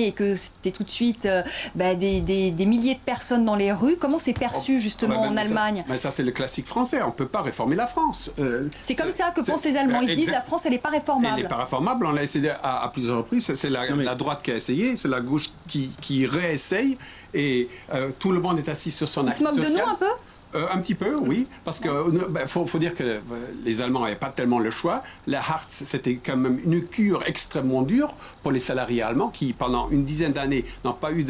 et que c'était tout de suite des milliers de personnes dans les rues. Comment c'est perçu justement en Allemagne? Ça c'est le classique français, on ne peut pas réformer la France. C'est comme ça que pensent les Allemands, ils disent la France elle n'est pas réformable. Elle n'est pas réformable, on l'a essayé à plusieurs reprises, c'est la droite qui a essayé, c'est la gauche qui réessaye et tout le monde est assis sur son acquis social. Ils se moquent de nous un peu? Un petit peu, oui, parce que faut dire que les Allemands n'avaient pas tellement le choix. La Hartz, c'était quand même une cure extrêmement dure pour les salariés allemands qui, pendant une dizaine d'années, n'ont pas eu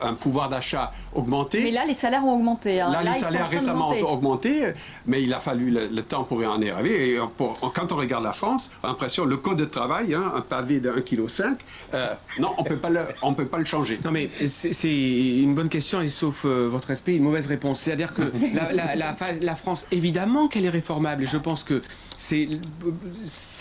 un pouvoir d'achat augmenté. Mais là, les salaires ont augmenté. Hein. Là, les salaires récemment ont augmenté, mais il a fallu le temps pour y en arriver. Et quand on regarde la France, on a l'impression le code de travail, un pavé de 1,5 kg, non, on peut pas le changer. Non, mais c'est une bonne question, et sauf votre respect, une mauvaise réponse. C'est-à-dire que la France, évidemment qu'elle est réformable, et je pense que c'est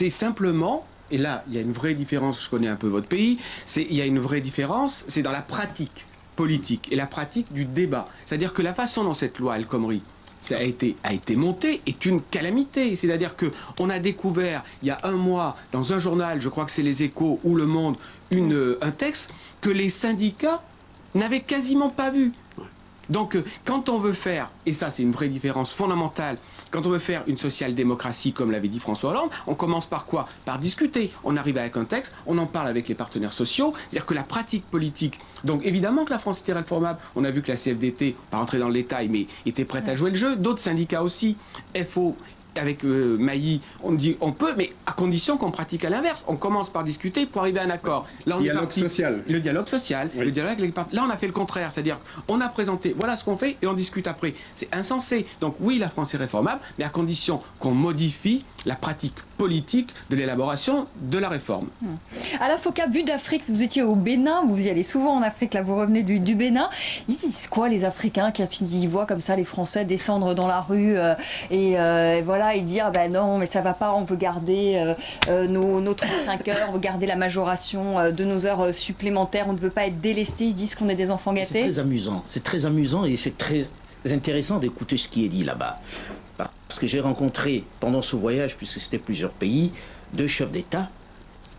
simplement, et là, il y a une vraie différence, je connais un peu votre pays, il y a une vraie différence, c'est dans la pratique politique et la pratique du débat. C'est-à-dire que la façon dont cette loi El Khomri a été montée est une calamité. C'est-à-dire qu'on a découvert, il y a un mois, dans un journal, je crois que c'est Les Échos ou Le Monde, un texte que les syndicats n'avaient quasiment pas vu. Donc, quand on veut faire, et ça c'est une vraie différence fondamentale, quand on veut faire une social-démocratie, comme l'avait dit François Hollande, on commence par quoi? Par discuter. On arrive avec un texte, on en parle avec les partenaires sociaux, c'est-à-dire que la pratique politique... Donc, évidemment que la France était réformable. On a vu que la CFDT, pas rentrer dans le détail, mais était prête à jouer le jeu. D'autres syndicats aussi. FO, avec Mailly, on dit on peut, mais à condition qu'on pratique à l'inverse. On commence par discuter pour arriver à un accord. Là, on dialogue social. Le dialogue social. Oui. Le dialogue avec les partenaires. Là, on a fait le contraire. C'est-à-dire, on a présenté, voilà ce qu'on fait, et on discute après. C'est insensé. Donc oui, la France est réformable, mais à condition qu'on modifie la pratique politique de l'élaboration de la réforme. Alain Foka, vue d'Afrique, vous étiez au Bénin, vous y allez souvent en Afrique, là vous revenez du Bénin. Ils disent quoi les Africains quand ils voient comme ça les Français descendre dans la rue et voilà, et dire ben non mais ça va pas, on veut garder nos 35 heures, on veut garder la majoration de nos heures supplémentaires, on ne veut pas être délestés, ils se disent qu'on est des enfants gâtés. C'est très amusant et c'est très intéressant d'écouter ce qui est dit là-bas. Parce que j'ai rencontré, pendant ce voyage, puisque c'était plusieurs pays, 2 chefs d'État,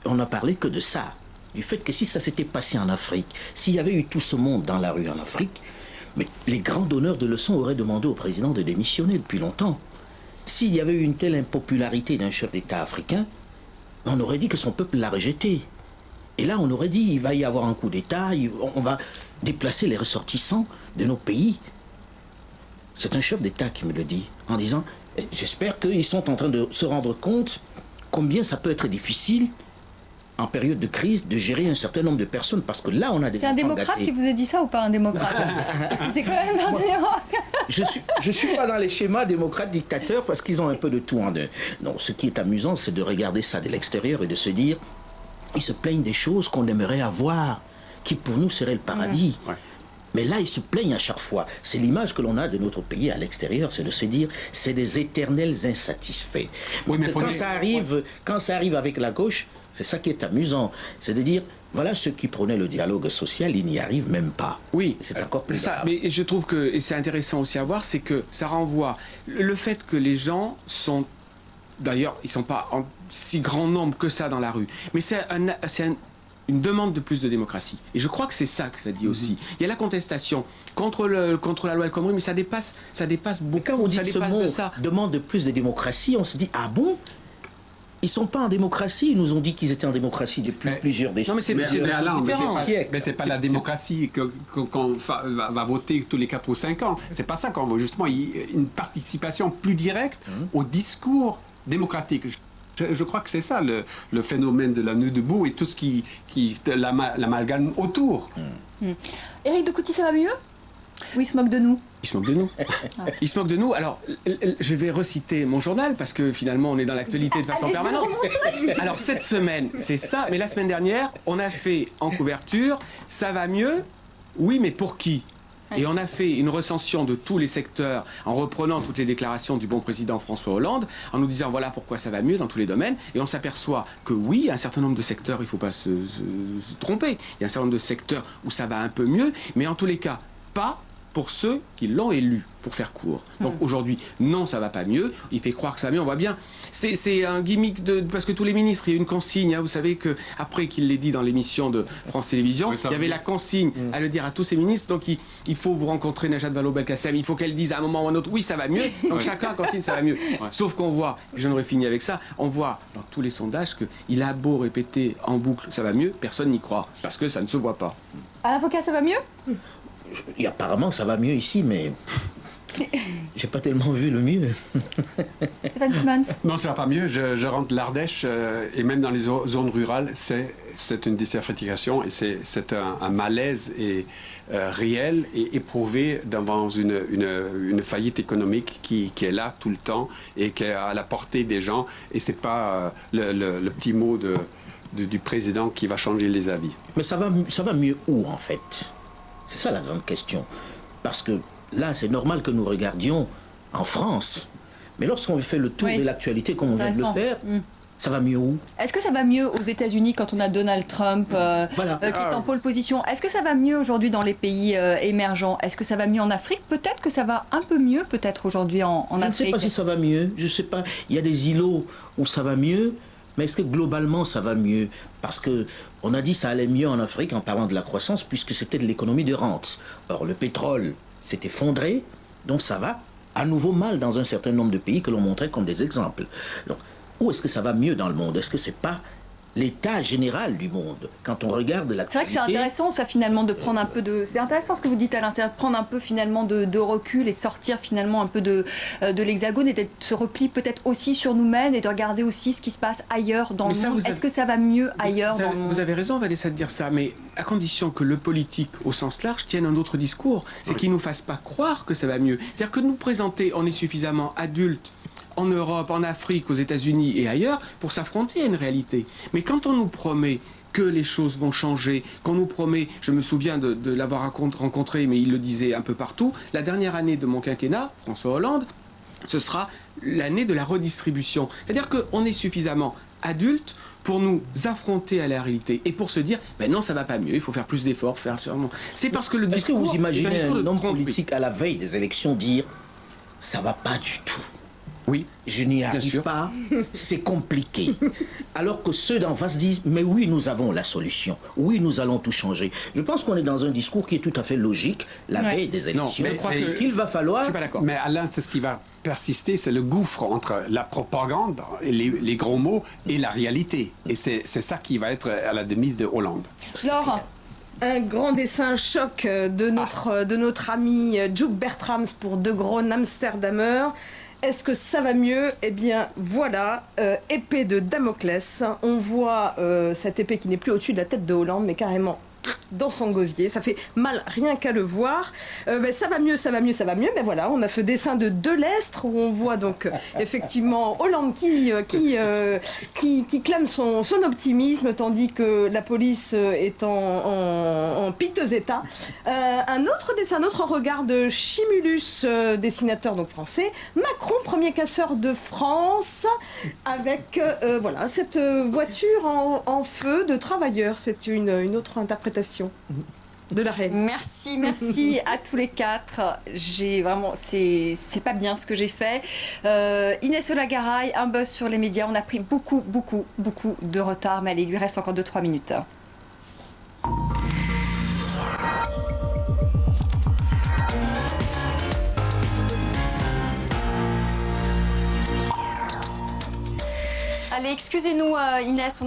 on n'a parlé que de ça. Du fait que si ça s'était passé en Afrique, s'il y avait eu tout ce monde dans la rue en Afrique, mais les grands donneurs de leçons auraient demandé au président de démissionner depuis longtemps. S'il y avait eu une telle impopularité d'un chef d'État africain, on aurait dit que son peuple l'a rejeté. Et là, on aurait dit il va y avoir un coup d'État, on va déplacer les ressortissants de nos pays. C'est un chef d'État qui me le dit, en disant « J'espère qu'ils sont en train de se rendre compte combien ça peut être difficile en période de crise de gérer un certain nombre de personnes, parce que là, on a des enfants gâtés. » C'est un démocrate qui vous a dit ça ou pas un démocrate? Parce que c'est quand même un démocrate. Je suis pas dans les schémas démocrates dictateurs, parce qu'ils ont un peu de tout en eux. Non, ce qui est amusant, c'est de regarder ça de l'extérieur et de se dire « Ils se plaignent des choses qu'on aimerait avoir, qui pour nous seraient le paradis. Ouais. » Mais là, ils se plaignent à chaque fois. C'est l'image que l'on a de notre pays à l'extérieur, c'est de se dire, c'est des éternels insatisfaits. Oui, mais quand ça arrive avec la gauche, c'est ça qui est amusant. C'est de dire, voilà ceux qui prônaient le dialogue social, ils n'y arrivent même pas. Oui, c'est encore plus grave. Mais je trouve que, et c'est intéressant aussi à voir, c'est que ça renvoie le fait que les gens sont, d'ailleurs, ils ne sont pas en si grand nombre que ça dans la rue, mais c'est une demande de plus de démocratie. Et je crois que c'est ça que ça dit aussi. Il y a la contestation contre la loi El Khomri, mais ça dépasse beaucoup. Quand on dit ce mot, demande de plus de démocratie, on se dit, ah bon? Ils ne sont pas en démocratie, ils nous ont dit qu'ils étaient en démocratie depuis plusieurs décennies. Non, mais c'est pas la démocratie qu'on va voter tous les 4 ou 5 ans. C'est pas ça qu'on veut. Justement, une participation plus directe au discours démocratique. Je crois que c'est ça le phénomène de la nuit debout et tout ce qui l'amalgame autour. Éric de Courty, ça va mieux? Ou il se moque de nous? Il se moque de nous. Il se moque de nous. Alors, je vais reciter mon journal parce que finalement, on est dans l'actualité de façon permanente. Alors, cette semaine, c'est ça. Mais la semaine dernière, on a fait en couverture, ça va mieux? Oui, mais pour qui? Et on a fait une recension de tous les secteurs en reprenant toutes les déclarations du bon président François Hollande, en nous disant voilà pourquoi ça va mieux dans tous les domaines. Et on s'aperçoit que oui, un certain nombre de secteurs, il ne faut pas se tromper, il y a un certain nombre de secteurs où ça va un peu mieux, mais en tous les cas, pas pour ceux qui l'ont élu, pour faire court. Donc aujourd'hui, non, ça va pas mieux. Il fait croire que ça va mieux, on voit bien. C'est un gimmick parce que tous les ministres, il y a une consigne. Hein, vous savez que après qu'il l'ait dit dans l'émission de France Télévisions, il y avait la consigne à le dire à tous ces ministres. Donc il faut vous rencontrer Najat Vallaud-Belkacem. Il faut qu'elle dise à un moment ou à un autre, oui, ça va mieux. Donc chacun consigne, ça va mieux. Sauf qu'on voit, j'en aurais fini avec ça, on voit dans tous les sondages qu'il a beau répéter en boucle, ça va mieux, personne n'y croit parce que ça ne se voit pas. À l'avocat, ça va mieux? Et apparemment, ça va mieux ici, mais j'ai pas tellement vu le mieux. Stéphane Simons. Non, ça va pas mieux. Je rentre de l'Ardèche et même dans les zones rurales, c'est une désertification et c'est un malaise réel et éprouvé devant une faillite économique qui est là tout le temps et qui est à la portée des gens. Et c'est pas le petit mot du président qui va changer les avis. Mais ça va mieux où, en fait? C'est ça la grande question. Parce que là, c'est normal que nous regardions en France. Mais lorsqu'on fait le tour de l'actualité, comme on vient de le faire, ça va mieux où? Est-ce que ça va mieux aux États-Unis quand on a Donald Trump qui est en pole position? Est-ce que ça va mieux aujourd'hui dans les pays émergents? Est-ce que ça va mieux en Afrique? Peut-être que ça va un peu mieux, peut-être aujourd'hui en Afrique. Je ne sais pas si ça va mieux. Je ne sais pas. Il y a des îlots où ça va mieux. Mais est-ce que globalement ça va mieux? Parce qu'on a dit que ça allait mieux en Afrique en parlant de la croissance puisque c'était de l'économie de rente. Or le pétrole s'est effondré, donc ça va à nouveau mal dans un certain nombre de pays que l'on montrait comme des exemples. Donc, où est-ce que ça va mieux dans le monde? Est-ce que c'est pas l'état général du monde quand on regarde l'actualité? C'est vrai que c'est intéressant ça finalement de prendre un peu de... C'est intéressant ce que vous dites Alain, c'est de prendre un peu finalement de recul et de sortir finalement un peu de l'hexagone et de se replier peut-être aussi sur nous-mêmes et de regarder aussi ce qui se passe ailleurs dans le monde. Est-ce que ça va mieux ailleurs dans le monde? Vous avez raison Vanessa de dire ça, mais à condition que le politique au sens large tienne un autre discours. C'est qu'il ne nous fasse pas croire que ça va mieux. C'est-à-dire que nous présenter, on est suffisamment adultes en Europe, en Afrique, aux États-Unis et ailleurs, pour s'affronter à une réalité. Mais quand on nous promet que les choses vont changer, qu'on nous promet, je me souviens de l'avoir rencontré, mais il le disait un peu partout, la dernière année de mon quinquennat, François Hollande, ce sera l'année de la redistribution. C'est-à-dire qu'on est suffisamment adultes pour nous affronter à la réalité et pour se dire, ben non, ça va pas mieux, il faut faire plus d'efforts, C'est parce que le discours... Est-ce que vous imaginez un homme politique à la veille des élections dire, ça va pas du tout? Oui, je n'y arrive pas, c'est compliqué. Alors que ceux d'en face disent, mais oui, nous avons la solution. Oui, nous allons tout changer. Je pense qu'on est dans un discours qui est tout à fait logique, la veille des élections. Non, mais qu'il va falloir... Je suis pas d'accord. Mais Alain, c'est ce qui va persister, c'est le gouffre entre la propagande, les gros mots, et la réalité. Et c'est ça qui va être à la demise de Hollande. Laure, un grand dessin choc de notre ami Jouk Bertrams pour De Groen Amsterdammer. Est-ce que ça va mieux? Eh bien, voilà, épée de Damoclès. On voit cette épée qui n'est plus au-dessus de la tête de Hollande, mais carrément dans son gosier. Ça fait mal rien qu'à le voir. Ça va mieux, ça va mieux, ça va mieux. Mais voilà, on a ce dessin de Delestre où on voit donc effectivement Hollande qui clame son optimisme, tandis que la police est en piteux état. Un autre dessin, un autre regard de Chimulus, dessinateur donc français. Macron, premier casseur de France, avec voilà cette voiture en feu de travailleurs. C'est une autre interprétation de la reine. Merci à tous les quatre. J'ai vraiment, c'est pas bien ce que j'ai fait. Inès Olagaray, un buzz sur les médias. On a pris beaucoup de retard, mais allez, il lui reste encore 2-3 minutes. Allez, excusez-nous Inès.